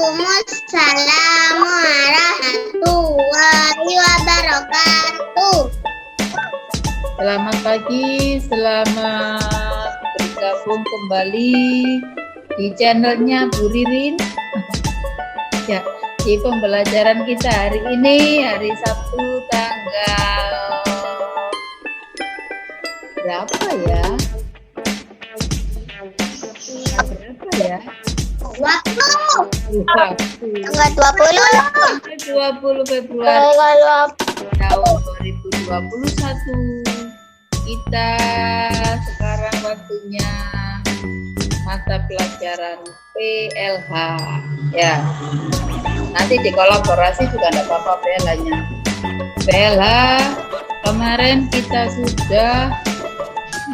Waalaikumsalam warahmatullahi wabarakatuh. Selamat pagi, selamat bergabung kembali di channelnya Bu Ririn. Ya, di pembelajaran kita hari ini, hari Sabtu tanggal berapa ya? Berapa ya? 20. 20. Tanggal 20 Februari tahun 2021. Kita sekarang waktunya mata pelajaran PLH ya. Nanti dikolaborasi juga tidak apa-apa PLH-nya. PLH kemarin kita sudah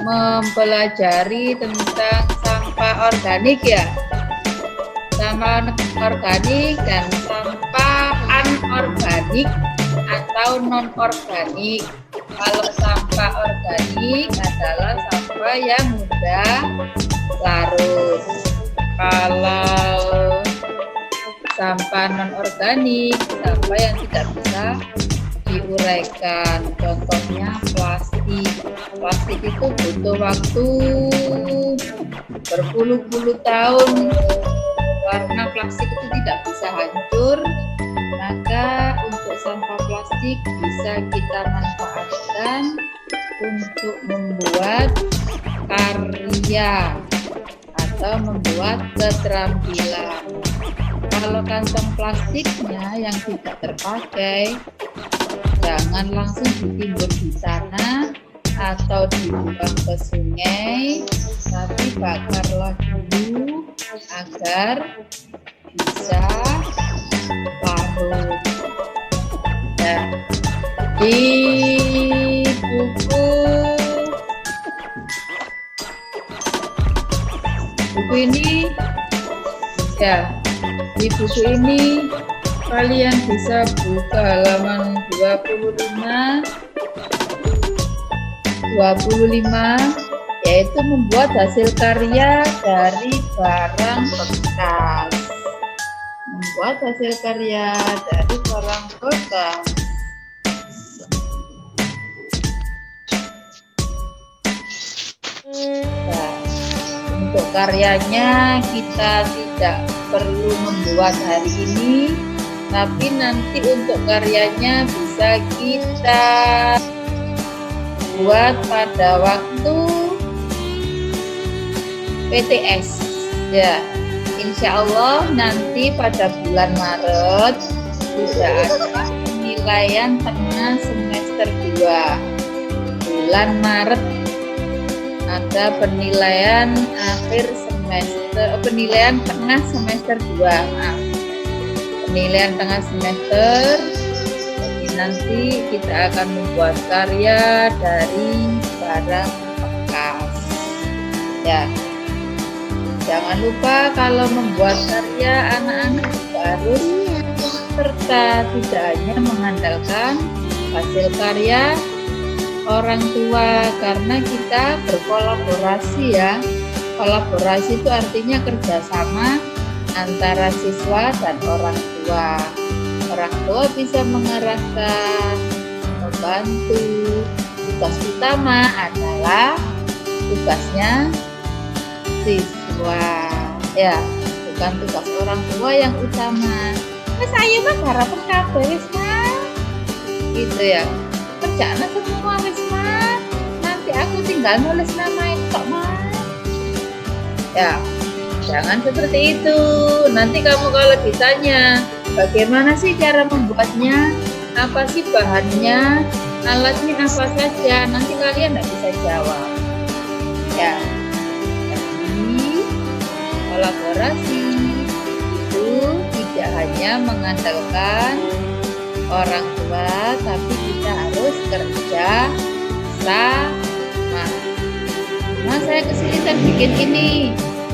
mempelajari tentang sampah organik ya. Sampah organik dan sampah anorganik atau non-organik. Kalau sampah organik adalah sampah yang mudah larut. Kalau sampah non-organik, sampah yang tidak bisa diuraikan. Contohnya plastik. Plastik itu butuh waktu berpuluh-puluh tahun. Warna plastik itu tidak bisa hancur, maka untuk sampah plastik bisa kita manfaatkan untuk membuat karya atau membuat keterampilan. Kalau kantong plastiknya yang tidak terpakai, jangan langsung ditimbun di sana atau dibuang ke sungai, tapi bakarlah dulu agar bisa larut. Nah, di buku ini ya, di buku ini kalian bisa buka halaman 25 yaitu membuat hasil karya dari barang bekas. Membuat hasil karya dari barang bekas. Nah, untuk karyanya kita tidak perlu membuat hari ini, tapi nanti untuk karyanya bisa kita buat pada waktu PTS ya. Insya Allah nanti pada bulan Maret sudah ada penilaian tengah semester 2. Bulan Maret ada penilaian akhir semester, penilaian tengah semester 2. Penilaian tengah semester. Jadi nanti kita akan membuat karya dari barang bekas ya. Jangan lupa kalau membuat karya anak-anak harus serta tidak hanya mengandalkan hasil karya orang tua, karena kita berkolaborasi ya. Kolaborasi itu artinya kerjasama antara siswa dan orang tua. Orang tua bisa mengarahkan, membantu. Tugas utama adalah tugasnya siswa ya, bukan tugas orang tua yang utama. Mas ayo mah harapan kabeh wis mah gitu ya, kerjaan semua wis mah, nanti aku tinggal nulis nama itu mah ya. Jangan seperti itu. Nanti kamu kalau ditanya bagaimana sih cara membuatnya, apa sih bahannya, alatnya apa saja, nanti kalian tidak bisa jawab ya. Kolaborasi itu tidak hanya mengandalkan orang tua, tapi kita harus kerja sama. Nah, saya kesulitan bikin ini,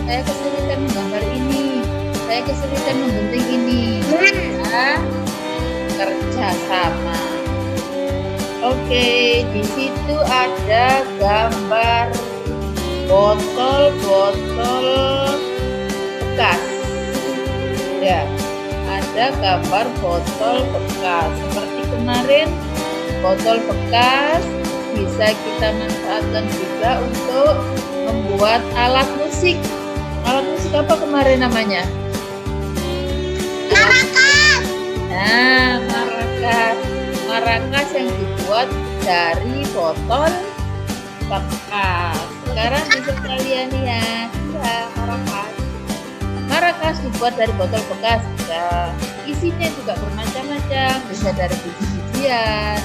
saya kesulitan menggambar ini, saya kesulitan membentuk ini. Nah, kerja sama. Oke, di situ ada gambar botol bekas ya. ada gambar botol bekas. Seperti kemarin, botol bekas bisa kita manfaatkan juga untuk membuat alat musik. Alat musik apa kemarin namanya? Maracas. Nah, maracas. Maracas yang dibuat dari botol bekas. Sekarang bisa kalian lihat, ya, maracas. Maracas dibuat dari botol bekas. Ya, isinya juga bermacam-macam, bisa dari biji-bijian,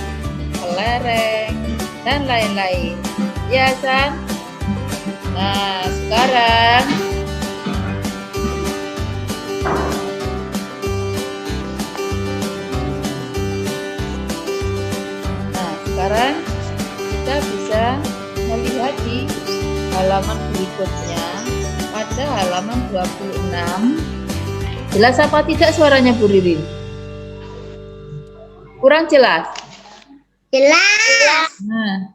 kelereng, dan lain-lain. Ya, San? Nah, sekarang kita bisa melihat di halaman berikutnya pada halaman 26. Jelas apa tidak suaranya Bu Ririn? Kurang jelas? Jelas. Nah,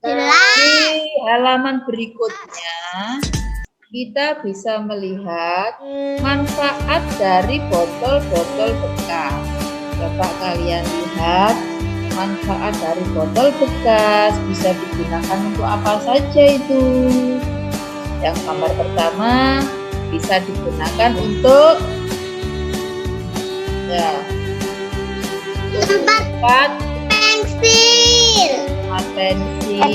Jelas. di halaman berikutnya kita bisa melihat manfaat dari botol-botol bekas. Coba kalian lihat manfaat dari botol bekas bisa digunakan untuk apa saja itu. Yang gambar pertama bisa digunakan untuk tempat Pensil.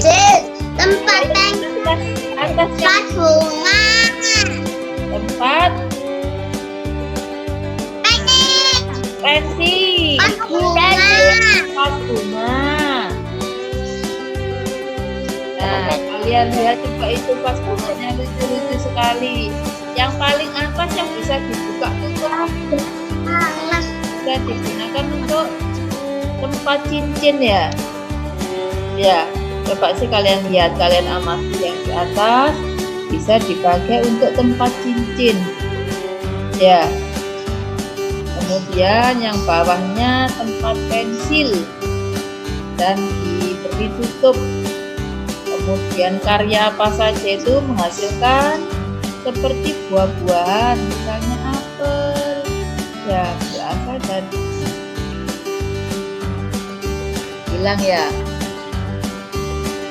Tempat pensil. Tempat bunga. Tempat pensil. Tempat bunga. Nah, kalian lihat coba itu pas bunganya lucu-lucu sekali. Yang paling atas yang bisa dibuka tutup bisa digunakan untuk tempat cincin ya. Ya, coba sih kalian lihat, kalian amati yang di atas bisa dipakai untuk tempat cincin. Ya. Kemudian yang bawahnya tempat pensil dan diberi tutup. Kemudian karya apa saja itu menghasilkan seperti buah-buahan, misalnya apel, ya berasal dari hilang ya.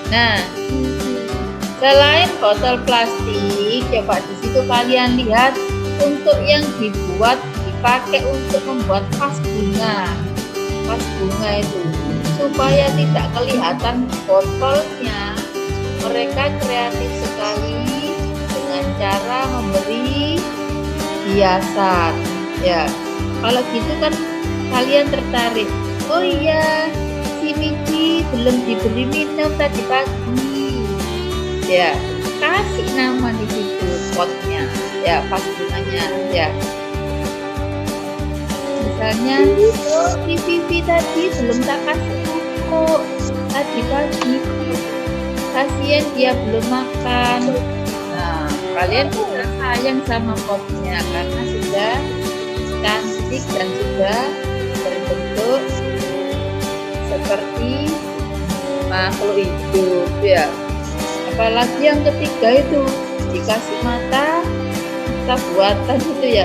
Nah, selain botol plastik, coba di situ kalian lihat untuk yang dipakai untuk membuat vas bunga. Vas bunga itu supaya tidak kelihatan botolnya. Mereka kreatif sekali dengan cara memberi hiasan. Ya, kalau gitu kan kalian tertarik. Oh iya, si Michi belum diberi minum tadi pagi. Ya, kasih nama di situ potnya. Ya, pas bunganya. Ya. Misalnya, oh si Vivi tadi belum tak kasih pupuk tadi pagi. Kasihan dia belum makan. Nah, kalian bisa sayang sama potnya karena sudah cantik dan sudah berbentuk seperti makhluk hidup ya. Apalagi yang ketiga itu dikasih mata buatan itu ya.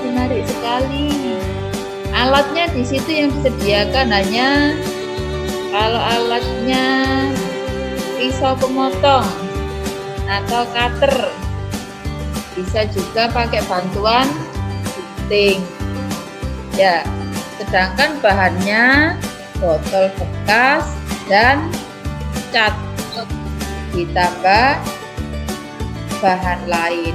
Menarik sekali. Alatnya di situ yang disediakan hanya kalau alatnya pisau pemotong atau cutter, bisa juga pakai bantuan gunting ya. Sedangkan bahannya botol bekas dan cat ditambah bahan lain.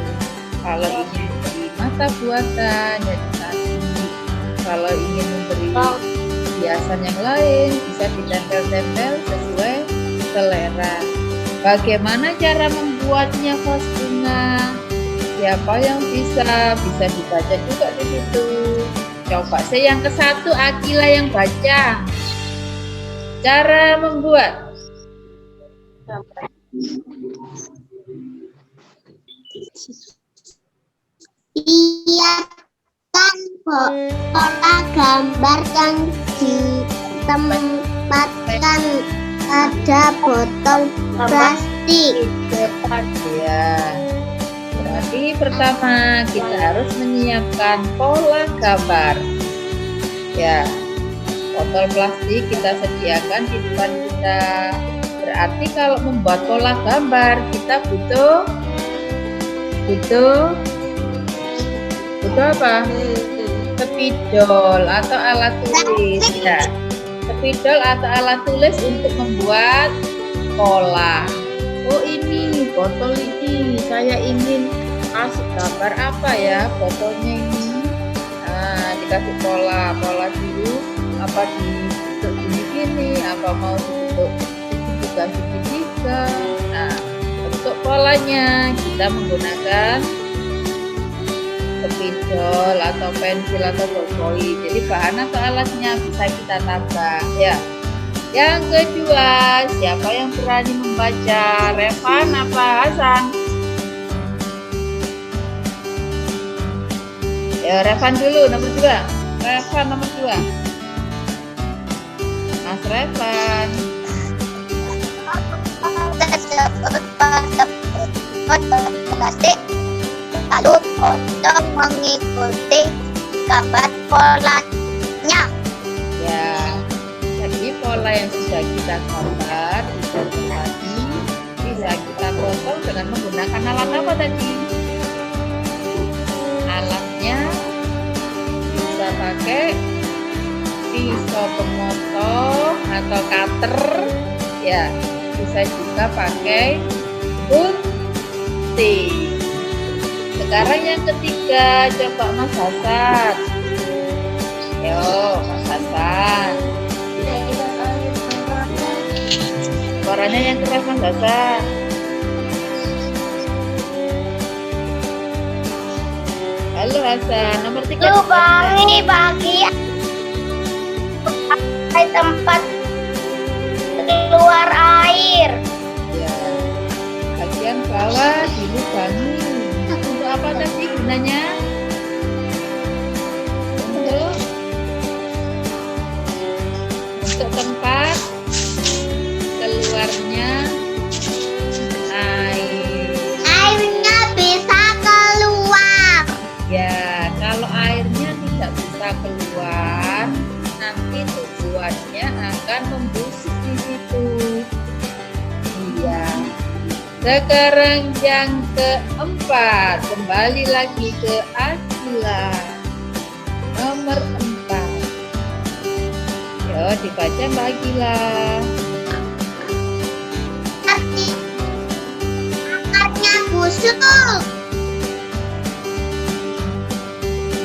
Kalau ingin di mata buatan ya dikasih, kalau ingin memberi hiasan yang lain bisa ditempel-tempel sesuai selera. Bagaimana cara membuatnya vas bunga? Siapa yang bisa dibaca juga di situ. Coba saya yang ke satu, Akila yang baca. Cara membuat. Lihatkan pola gambar yang ditempatkan pada botol plastik. Ya. Tapi pertama kita harus menyiapkan pola gambar. Ya, botol plastik kita sediakan di depan kita. Berarti kalau membuat pola gambar kita butuh apa? Spidol atau alat tulis. Ya, spidol atau alat tulis untuk membuat pola. Oh, ini botol ini saya ingin kasih gambar apa ya botolnya ini. Nah, dikasih pola dulu, apa dibentuk gini, apa mau dibentuk segitiga. Nah, untuk polanya kita menggunakan spidol atau pensil atau ballpoint. Jadi bahan atau alatnya bisa kita tambah ya. Yang kedua, siapa yang berani membaca? Revan apa Hasan? Ya, Revan dulu nomor 2. Revan nomor 2. Mas Revan. Plastik lalu untuk mengikuti gambar polanya. Ya, jadi pola yang sudah kita gambar bisa kita potong dengan menggunakan alat apa tadi? Alatnya bisa pakai pisau pemotong atau cutter, ya bisa juga pakai gunting. Sekarang yang ketiga, coba Mas Hasan. Yo, Mas Hasan. Suaranya yang keras Mas Hasan. Halo Hasan, nomor 3. Lubangi bagian tempat keluar air. Ya, bagian bawah dilubangi. Untuk apa tadi gunanya? Untuk tempat keluarnya air. Airnya bisa keluar. Ya, kalau airnya tidak bisa keluar, nanti tujuannya akan membusuk di situ. Iya. Sekarang yang keempat, kembali lagi ke Akila. Nomor 4. Yo, dibaca Mbak Akila. Akarnya busuk.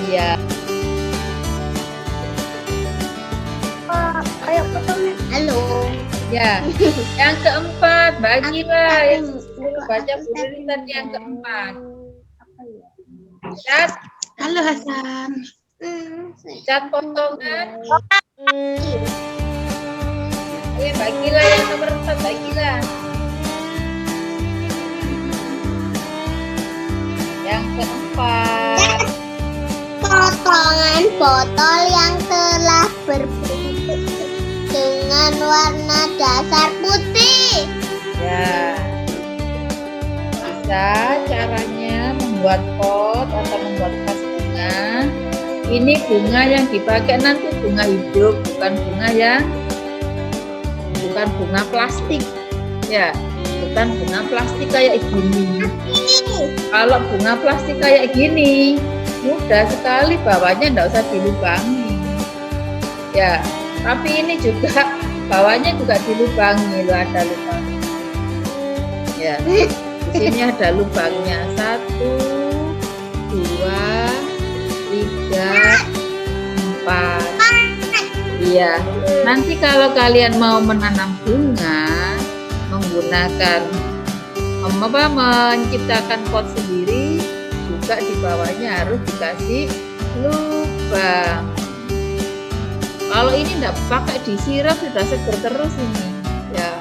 Iya. Halo. Ya, yang keempat, Mbak Akila. Yang baca buku tadi yang keempat. Cat. Halo Hasan. Cat potongan. Oke, Mbak Akila yang nomor 4, Mbak Akila. Yang keempat. Potongan botol yang telah berbentuk dengan warna dasar putih. Ya, bisa caranya membuat pot atau membuat vas bunga. Ini bunga yang dipakai nanti bunga hidup, bukan bunga plastik. Ya, bukan bunga plastik kayak gini. Kalau bunga plastik kayak gini, mudah sekali bawahnya enggak usah dilubangi. Ya, tapi ini juga bawahnya juga dilubangi, loh, ada lubangnya. Ya, di sini ada lubangnya 1, 2, 3, 4. Iya, nanti kalau kalian mau menanam bunga menggunakan menciptakan pot sendiri, juga di bawahnya harus dikasih lubang. Kalau ini enggak pakai disiram sudah seger terus ini. Ya.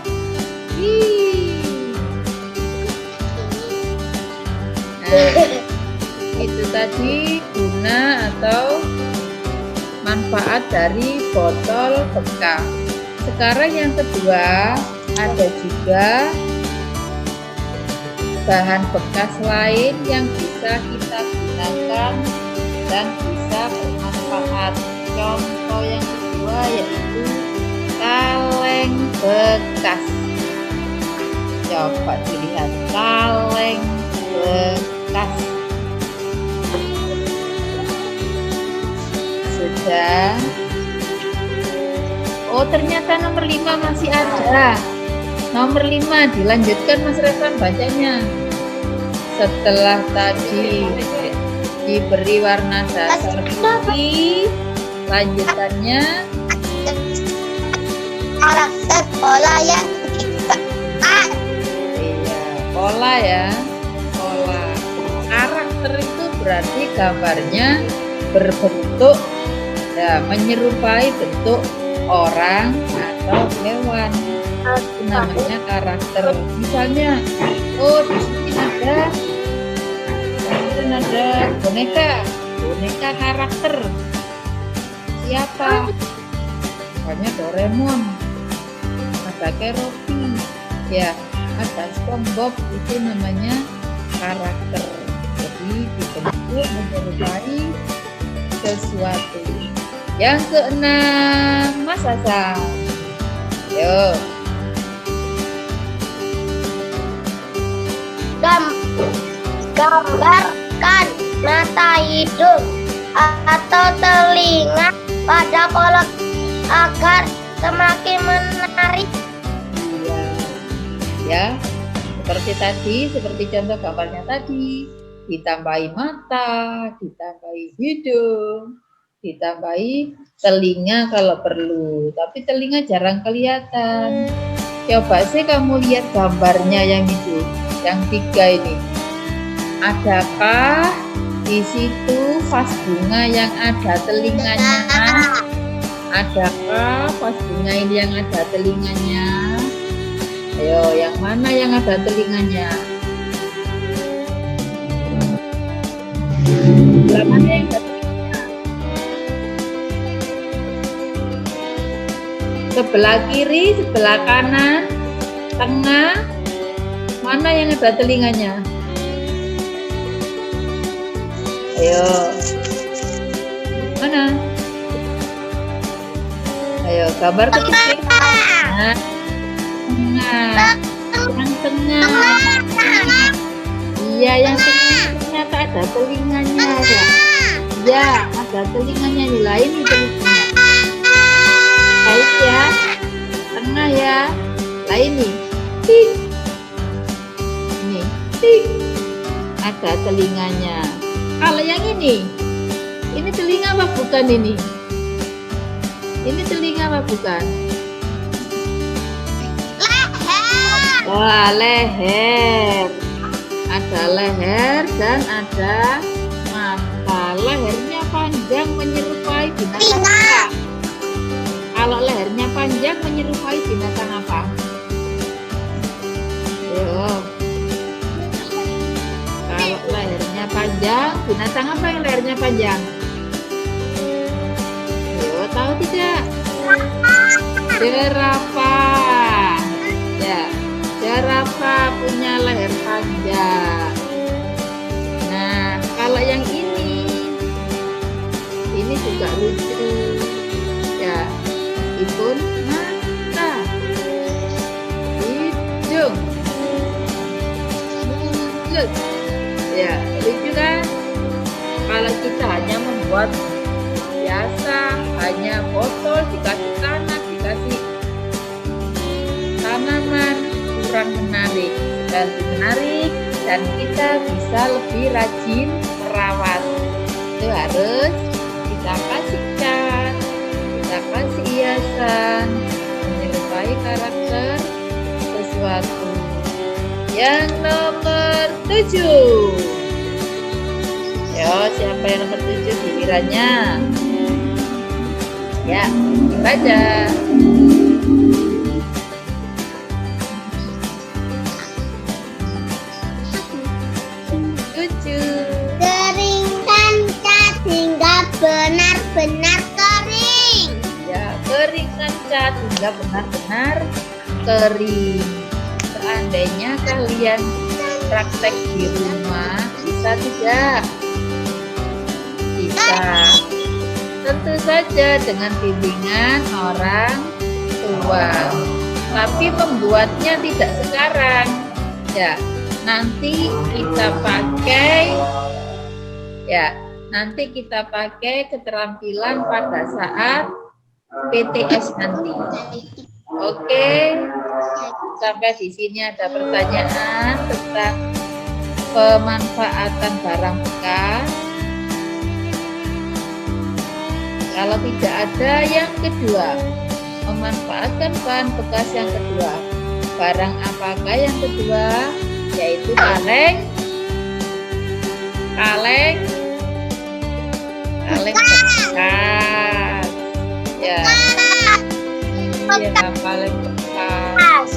Nah, itu tadi guna atau manfaat dari botol bekas. Sekarang yang kedua, ada juga bahan bekas lain yang bisa kita gunakan dan bisa bermanfaat. Contoh yang kedua yaitu kaleng bekas. Coba dilihat kaleng bekas. Sudah. Oh, ternyata nomor 5 masih ada. Nomor 5 dilanjutkan Mas Revan bacanya. Setelah tadi diberi warna dasar putih, lanjutannya Karakter pola yang iya, pola ya. Pola. Karakter itu berarti gambarnya berbentuk ya, menyerupai bentuk orang atau hewan. Itu namanya karakter. Misalnya, oh di sini ada boneka karakter. Siapa? Misalnya Doraemon, ada Keropi, ya, ada SpongeBob, itu namanya karakter. Jadi dibentuk menyerupai sesuatu. Yang keenam, Mas Hasan. Yo. Gambarkan mata, hidung, atau telinga pada pola agar semakin menarik. Iya. Ya, seperti tadi, seperti contoh gambarnya tadi, ditambahi mata, ditambahi hidung, ditambahi telinga kalau perlu, tapi telinga jarang kelihatan. Coba sih kamu lihat gambarnya yang itu, yang 3 ini. Adakah di situ vas bunga yang ada telinganya? Adakah vas bunga ini yang ada telinganya? Ayo, yang mana yang ada telinganya? Sebelah mana yang ada telinganya? Sebelah kiri, sebelah kanan, tengah, mana yang ada telinganya? Ayo, mana? Ayo, gambar ketiga. Nah, tengah, yang tengah. Iya, yang tengah ternyata ada telinganya ya. Ya, ada telinganya nih, lain itu telinganya. Baik ya, tengah ya, lain nih. Tik. Ini, tik. Ada telinganya. Kalau yang ini telinga apa bukan ini? Ini telinga apa bukan? Leher. Wah, leher. Ada leher dan ada mata. Lehernya panjang menyerupai binatang apa? Kalau lehernya panjang menyerupai binatang apa? Ayo. Kalau lehernya panjang, binatang apa yang lehernya panjang? Ayo, tahu tidak? Jerapah. Ya, jerapah punya leher panjang. Nah, kalau yang ini juga lucu. Ya, ikut mata, hidung, mulut. Ya, lucu kan? Kalau kita hanya membuat biasa, hanya botol dikasih tanah, dikasih tanaman, kurang menarik. Dan menarik, dan kita bisa lebih rajin merawat. Itu harus kita kasih cat, kita kasih hiasan, menyerupai karakter sesuatu. Yang nomor 7. Yo, siapa yang nomor 7 gilirannya? Ya, baca. 7. Keringkan cat hingga benar-benar kering. Ya, keringkan cat hingga benar-benar kering. Seandainya kalian praktek di rumah bisa tidak? Bisa. Tentu saja dengan bimbingan orang tua. Tapi membuatnya tidak sekarang. Ya, nanti kita pakai keterampilan pada saat PTS nanti. Oke. Sampai di sini ada pertanyaan tentang pemanfaatan barang bekas. Kalau tidak ada, yang kedua, memanfaatkan bahan bekas yang kedua. Barang apakah yang kedua? Yaitu kaleng bekas. Ya. Ini adalah kaleng bekas.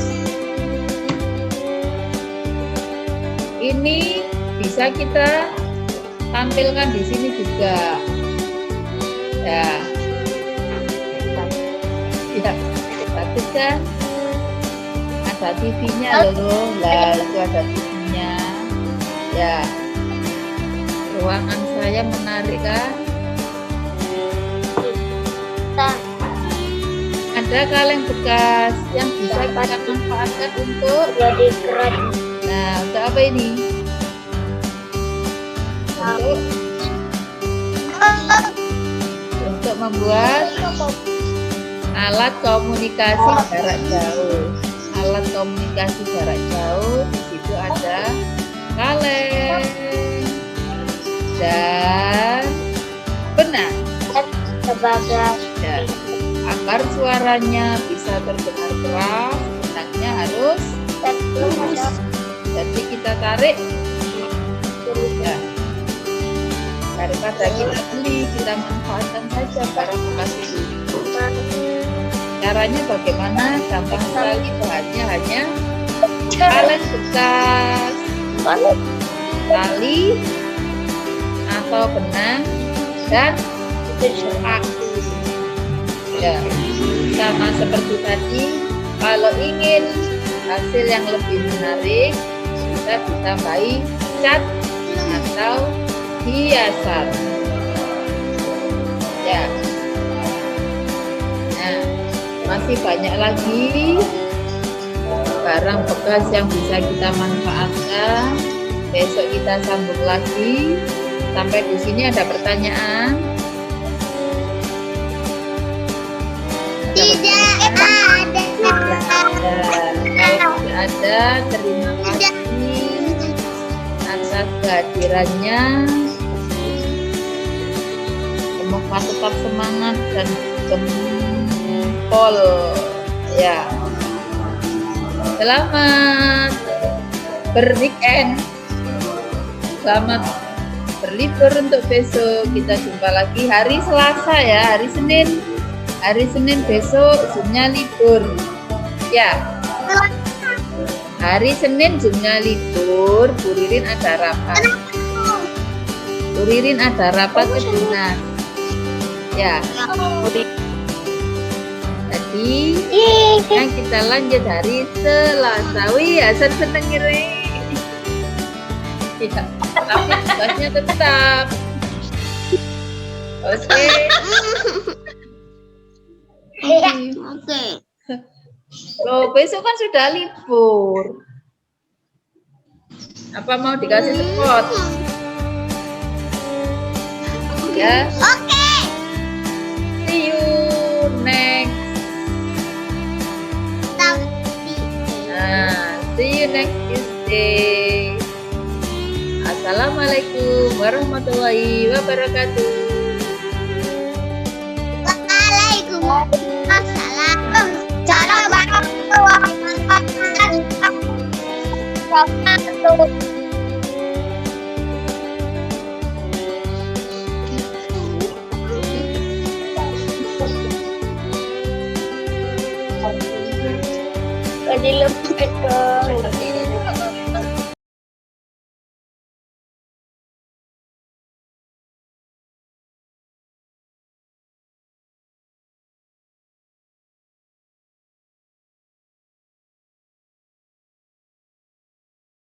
Ini bisa kita tampilkan di sini juga. Ya, bagus kan? Ada TV-nya loh, lah itu ada TV-nya. Ya, ruangan saya menarik kan? Ada kaleng bekas yang bisa kita manfaatkan untuk Jadi keren. Nah, untuk apa ini? Untuk membuat alat komunikasi jarak jauh. Alat komunikasi jarak jauh, di situ ada kaleng dan benang. Sebagai Ya. Agar suaranya bisa terdengar keras, benangnya harus lurus. Jadi kita tarik. Ya. Daripada kita beli, kita manfaatkan saja barang bekas itu. Caranya bagaimana? Gampang sekali, bahannya hanya kaleng bekas, tali atau benang dan paku. Ya, sama seperti tadi. Kalau ingin hasil yang lebih menarik, kita ditambahi cat atau hiasan. Ya. Nah, masih banyak lagi barang bekas yang bisa kita manfaatkan. Besok kita sambung lagi. Sampai di sini ada pertanyaan? tidak ada. Kalau tidak ada, terima kasih atas kehadirannya. Semoga tetap semangat dan jempol. Ya. Selamat berweekend. Selamat berlibur untuk besok. Kita jumpa lagi hari Selasa ya, hari Senin. Hari Senin besok Zoom-nya libur. Ya. Hari Senin Zoom-nya libur, Bu Ririn ada rapat. Bu Ririn ada rapat ke dinas. Ya. Tadi yang kita lanjut hari Selasa. Wih, Hasan seneng ngiri. Ya, tapi tugasnya tetap. Oke. Oke. Loh, besok kan sudah libur. Apa mau dikasih spot? Ya. Oke. See you next. See you next Tuesday. Assalamualaikum warahmatullahi wabarakatuh. Waalaikumsalam. Cara wabarakatuh. Jadi lebih